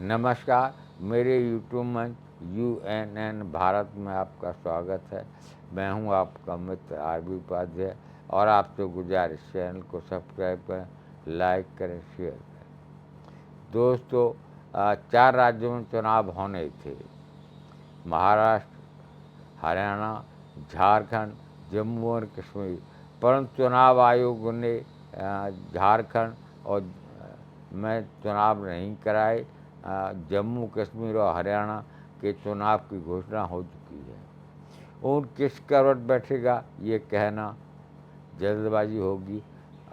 नमस्कार, मेरे यूट्यूब मंच UNN भारत में आपका स्वागत है। मैं हूं आपका मित्र RB उपाध्याय और आपसे गुजारिश चैनल को सब्सक्राइब करें, लाइक करें, शेयर करें। दोस्तों, 4 राज्यों में चुनाव होने थे। महाराष्ट्र, हरियाणा, झारखंड, जम्मू और कश्मीर। परंतु चुनाव आयोग ने झारखंड और में चुनाव नहीं कराए। जम्मू कश्मीर और हरियाणा के चुनाव की घोषणा हो चुकी है। और किस करवट बैठेगा ये कहना जल्दबाजी होगी।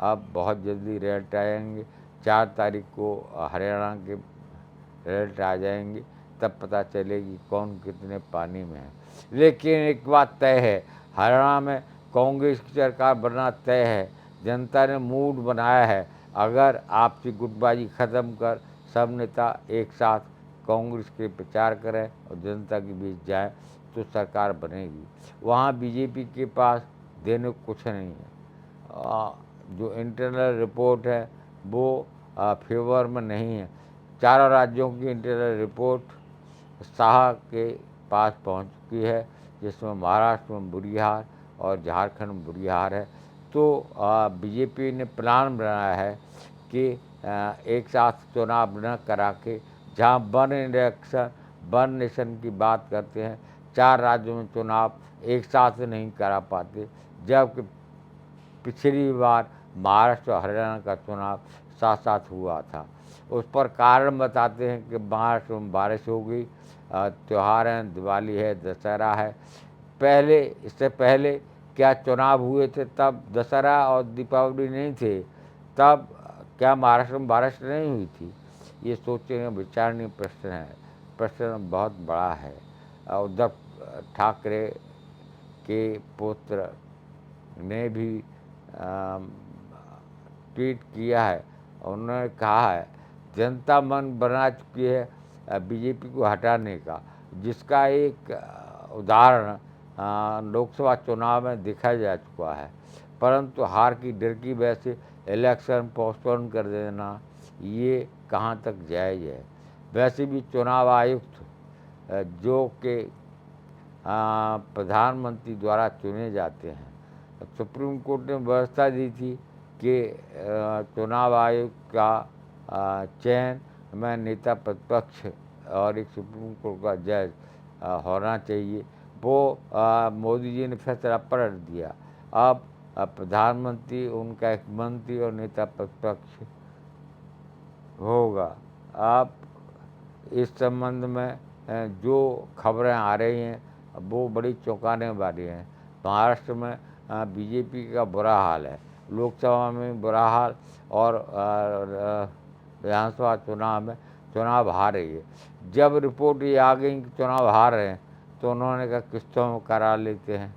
अब बहुत जल्दी रिजल्ट आएंगे। 4 तारीख को हरियाणा के रिजल्ट आ जाएंगे, तब पता चलेगी कौन कितने पानी में है। लेकिन एक बात तय है, हरियाणा में कांग्रेस की सरकार बनना तय है। जनता ने मूड बनाया है। अगर आपसी गुटबाजी खत्म कर सब नेता एक साथ कांग्रेस के प्रचार करें और जनता के बीच जाए तो सरकार बनेगी। वहाँ बीजेपी के पास देने को कुछ नहीं है। जो इंटरनल रिपोर्ट है वो फेवर में नहीं है। चारों राज्यों की इंटरनल रिपोर्ट शाह के पास पहुंच चुकी है, जिसमें महाराष्ट्र में बुरी हार और झारखंड में बुरी हार है। तो बीजेपी ने प्लान बनाया है कि एक साथ चुनाव न करा के, जहाँ वन इलेक्शन वन नेशन की बात करते हैं, 4 राज्यों में चुनाव एक साथ नहीं करा पाते, जबकि पिछली बार महाराष्ट्र और हरियाणा का चुनाव साथ साथ हुआ था। उस पर कारण बताते हैं कि महाराष्ट्र में बारिश हो गई, त्यौहार हैं, दिवाली है, दशहरा है। इससे पहले क्या चुनाव हुए थे तब दशहरा और दीपावली नहीं थे? तब क्या महाराष्ट्र में बारिश नहीं हुई थी? ये सोचने विचारणीय प्रश्न है। प्रश्न बहुत बड़ा है। उद्धव ठाकरे के पुत्र ने भी ट्वीट किया है। उन्होंने कहा है जनता मन बना चुकी है बीजेपी को हटाने का, जिसका एक उदाहरण लोकसभा चुनाव में देखा जा चुका है। परंतु हार की डर की वजह से इलेक्शन पोस्टपोन कर देना ये कहाँ तक जायज़ है? वैसे भी चुनाव आयुक्त जो कि प्रधानमंत्री द्वारा चुने जाते हैं, सुप्रीम कोर्ट ने व्यवस्था दी थी कि चुनाव आयोग का चयन में नेता प्रतिपक्ष और एक सुप्रीम कोर्ट का जज होना चाहिए। वो मोदी जी ने फैसला पलट दिया। अब प्रधानमंत्री, उनका एक मंत्री और नेता प्रतिपक्ष होगा। अब इस संबंध में जो खबरें आ रही हैं वो बड़ी चौंकाने वाली हैं। महाराष्ट्र में बीजेपी का बुरा हाल है, लोकसभा में बुरा हाल, और विधानसभा चुनाव में चुनाव हार रही है। जब रिपोर्ट ये आ गई कि चुनाव हार रहे हैं तो उन्होंने कहा किस्तों में करा लेते हैं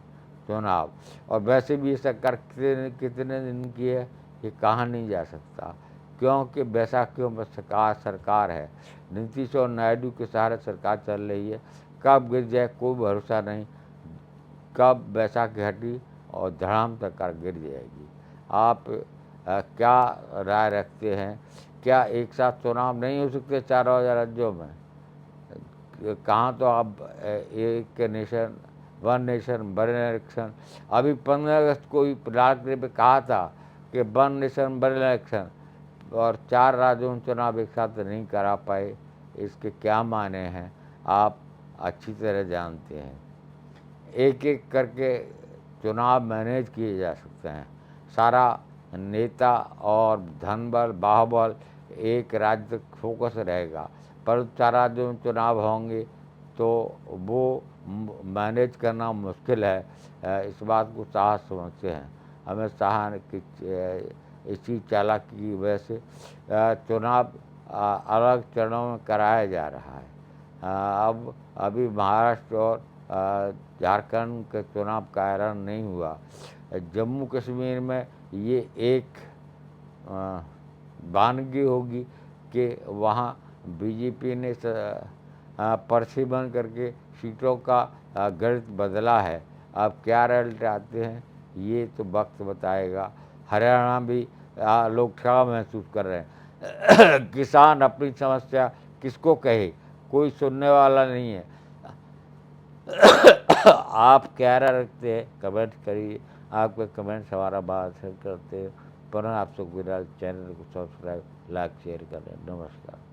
चुनाव। और वैसे भी सरकार कितने दिन की है ये कहा नहीं जा सकता, क्योंकि बैसाखियों में सरकार है। नीतीश और नायडू के सहारे सरकार चल रही है। कब गिर जाए कोई भरोसा नहीं। कब बैसाखी हटी और धड़ाम सरकार गिर जाएगी। आप क्या राय रखते हैं? क्या एक साथ चुनाव नहीं हो सकते चारों राज्यों में? कहाँ तो अब एक nation one nation one election, अभी 15 अगस्त को ही प्रधानमंत्री ने कहा था कि वन नेशन वन इलेक्शन, और 4 राज्यों में चुनाव एक साथ नहीं करा पाए। इसके क्या माने हैं आप अच्छी तरह जानते हैं। एक एक करके चुनाव मैनेज किए जा सकते हैं। सारा नेता और धनबल बाहुबल एक राज्य तक फोकस रहेगा, पर 4 राज्यों में चुनाव होंगे तो वो मैनेज करना मुश्किल है। इस बात को शाह समझते हैं। हमें शाह की इसी चालाकी की वजह से चुनाव अलग चरणों में कराया जा रहा है। अब अभी महाराष्ट्र और झारखंड के चुनाव का ऐलान नहीं हुआ। जम्मू कश्मीर में ये एक वानगी होगी कि वहाँ बीजेपी ने पर्ची बंद करके सीटों का गणित बदला है। अब क्या रिजल्ट आते हैं ये तो वक्त बताएगा। हरियाणा भी लोग ठगा महसूस कर रहे हैं। किसान अपनी समस्या किसको कहे, कोई सुनने वाला नहीं है। आप क्या राय रखते हैं कमेंट करिए, आपके कमेंट्स हमारा मार्गदर्शन करते हैं। पुनः आपसे विदा, चैनल को सब्सक्राइब, लाइक, शेयर करें। नमस्कार।